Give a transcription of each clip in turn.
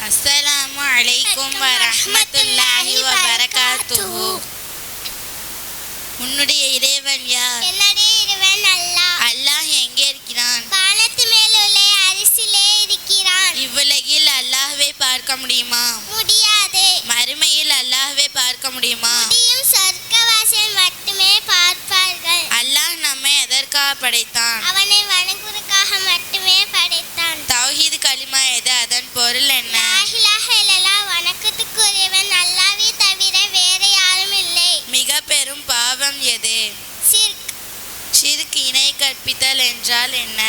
அஸ்ஸலாமு அலைக்கும் வரஹ்மத்துல்லாஹி வபரகாத்துஹு. உன்னுடைய இறைவன் யார்? என்னுடைய இறைவன் அல்லாஹ். அல்லாஹ் எங்கே இருக்கிறான்? வானத்து மேல் உள்ள அரிசிலே இருக்கிறான். இவ்வுலகில் அல்லாஹ்வை பார்க்க முடியுமா? முடியாது. மறுமையில் அல்லாஹ்வை பார்க்க முடியுமா? முடியும். சொர்க்கவாசிகள் மட்டுமே பார்ப்பார்கள். அல்லாஹ் நம்மை எதற்காக படைத்தான்? அவனை வணங்குவதற்காக மட்டுமே படைத்தான். தௌஹீத் கலிமா எது? அதன் பொருள் என்ன? லா இலாஹ இல்லல்லாஹ், வணக்கத்துக்குரியவன் அல்லாஹ்வை தவிர வேறு யாரும் இல்லை. மிக பெரும் பாவம் எது? ஷிர்க். ஷிர்க் இணை கற்பித்தல் என்றால் என்ன?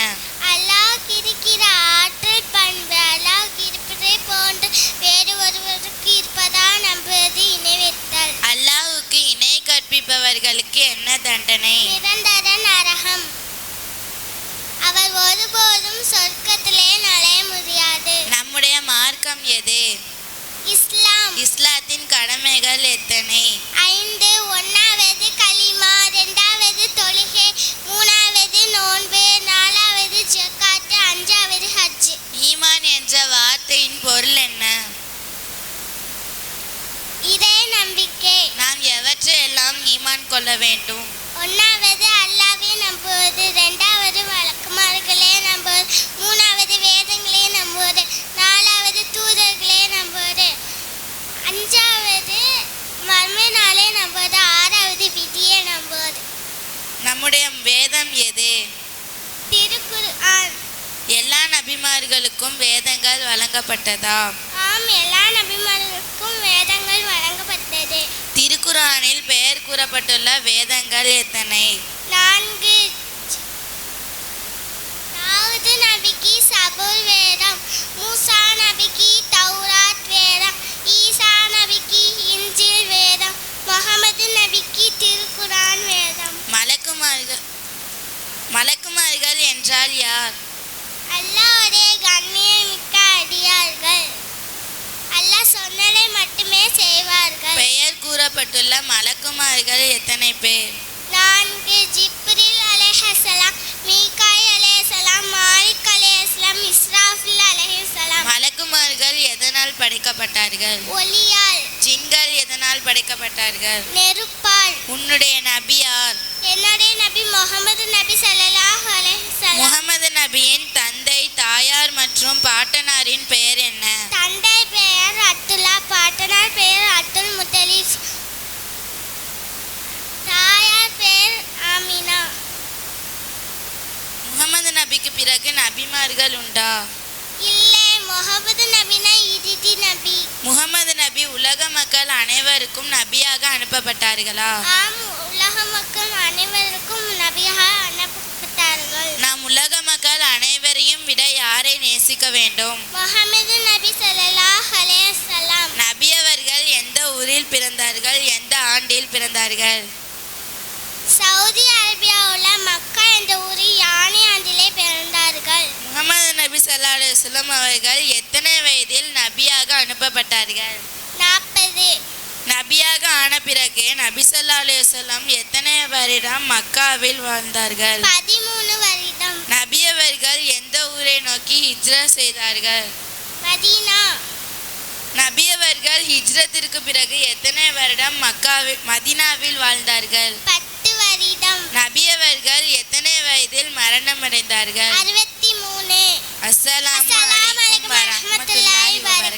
அல்லாஹ் இருக்கிற ஆற்றல் பண்பு அல்லாஹ் இருப்பதை போன்று வேறு ஒருவருக்கு இருப்பதா நம்புவது இணை வைத்தல். அல்லாஹ்வுக்கு இணை கற்பிப்பவர்களுக்கு என்ன தண்டனை? நிரந்தர நரகம். அவர் ஒருபோதும் சொர்க்கத்திலே நுழைய முடியாது. நம்முடைய மார்க்கம் எது? இஸ்லாம். இஸ்லாத்தின் கடமைகள் எத்தனை? 5. 1வது கலிமா, 2வது தொழுகை, 3வது நோன்பு, 4வது ஜகாத், 5வது ஹஜ். ஈமான் என்ற வார்த்தையின் பொருள் என்ன? இதே நம்பிக்கை. நாம் எவற்றையெல்லாம் ஈமான் கொள்ள வேண்டும்? 1வது அல்லாஹ்வை நம்புவது, 2வது வழக்கமார்களே நம்புவது, 3வது வேதங்களே நம்புவது, 4வது தூதர்களே நம்புவது, 5வது மர்மை நாளே நம்புவது, 6வது விதியை நம்புவது. நம்முடைய வேதம் எது? திருக்குர்ஆன். எல்லா நபிமார்களுக்கும் வேதங்கள் வழங்கப்பட்டதா? ஆம், எல்லா நபிமார்களுக்கும் வேதங்கள் வழங்கப்பட்டது. திருக்குர்ஆனில் பெயர் கூறப்பட்டுள்ள வேதங்கள் எத்தனை? 4. தாவூது நபிக்கு சபூர் வேதம், மூசா நபிக்கு தௌராத் வேதம், ஈசா நபிக்கு இன்ஜில் வேதம், முஹம்மது நபிக்கு திருக்குர்ஆன் வேதம். மலக்குமார்கள் என்றால் யார்? அல்லாஹ்வுடைய கண்ணியமிக்க அடியார்கள். அல்லாஹ் சொன்னதை மட்டுமே செய்வார்கள். பெயர் கூறப்பட்டுள்ள மலக்குமார்கள் எத்தனை பேர்? 4. ஜிப்ரீல் அலைஹிஸ்ஸலாம், மீகாயில் அலைஹிஸ்ஸலாம், மாலிக் அலைஹிஸ்ஸலாம், இஸ்ராஃபில் அலைஹிஸ்ஸலாம். மலக்குமார்கள் எதனால் படைக்கப்பட்டார்கள்? ஒளியால். ஜின்கள் எதனால் படைக்கப்பட்டார்கள்? நெருப்பால். உன்னுடைய நபி யார்? என்னுடைய நபி முஹம்மது நபி ஸல்லல்லாஹு அலைஹி வஸல்லம். முஹம்மது நபியின் தந்தை, தாயார் மற்றும் பாட்டனாரின் பெயர் என்ன? தந்தை பெயர் அப்துல்லா, பாட்டனார் பெயர் அப்துல் முத்தலிப், தாயார் பெயர் ஆமினா. முஹம்மது நபிக்கு பிறகு நபிமார்கள் உண்டா? இல்லை, முஹம்மது நபினா இறுதி நபி. முஹம்மது நபி உலக மக்கள் அனைவருக்கும் நபியாக அனுப்பப்பட்டார்களா? ஆம், உலக மக்கள் அனைவருக்கும் நபியாக அனுப்பப்பட்டார்கள். நாம் உலக மக்கள் அனைவரையும் விட யாரை நேசிக்க வேண்டும்? முஹம்மது நபி ஸல்லல்லாஹு அலைஹி வஸல்லம். நபி அவர்கள் எந்த ஊரில் பிறந்தார்கள்? எந்த ஆண்டில் பிறந்தார்கள்? சவுதி அரேபியாவுள்ள மக்கா என்ற ஊரில் யானை ஆண்டிலே பிறந்தார்கள். முஹம்மது நபி ஸல்லல்லாஹு அலைஹி வஸல்லம் அவர்கள் எத்தனை வயதில் நபியாக அனுப்பப்பட்டார்கள்? 40. நபியாக ஆன பிறகு நபி ஸல்லல்லாஹு அலைஹி வஸல்லம் எத்தனை வருடம் மக்காவில் வாழ்ந்தார்கள்? 13 வருடம். நபி அவர்கள் எந்த ஊரை நோக்கி ஹிஜ்ரத் செய்தார்கள்? மதீனா. நபி அவர்கள் ஹிஜ்ரத்திற்கு பிறகு எத்தனை வருடம் மதீனாவில் வாழ்ந்தார்கள்? 10 வருடம். நபி அவர்கள் எத்தனை வயதில் மரணமடைந்தார்கள்? 63. அஸ்ஸலாமு அஸ்ஸலாமு அலைக்கும் அலைக்கும் வரஹ்மத்துல்லாஹி வரஹ்மத்துல்லாஹி வபரகாத்துஹு.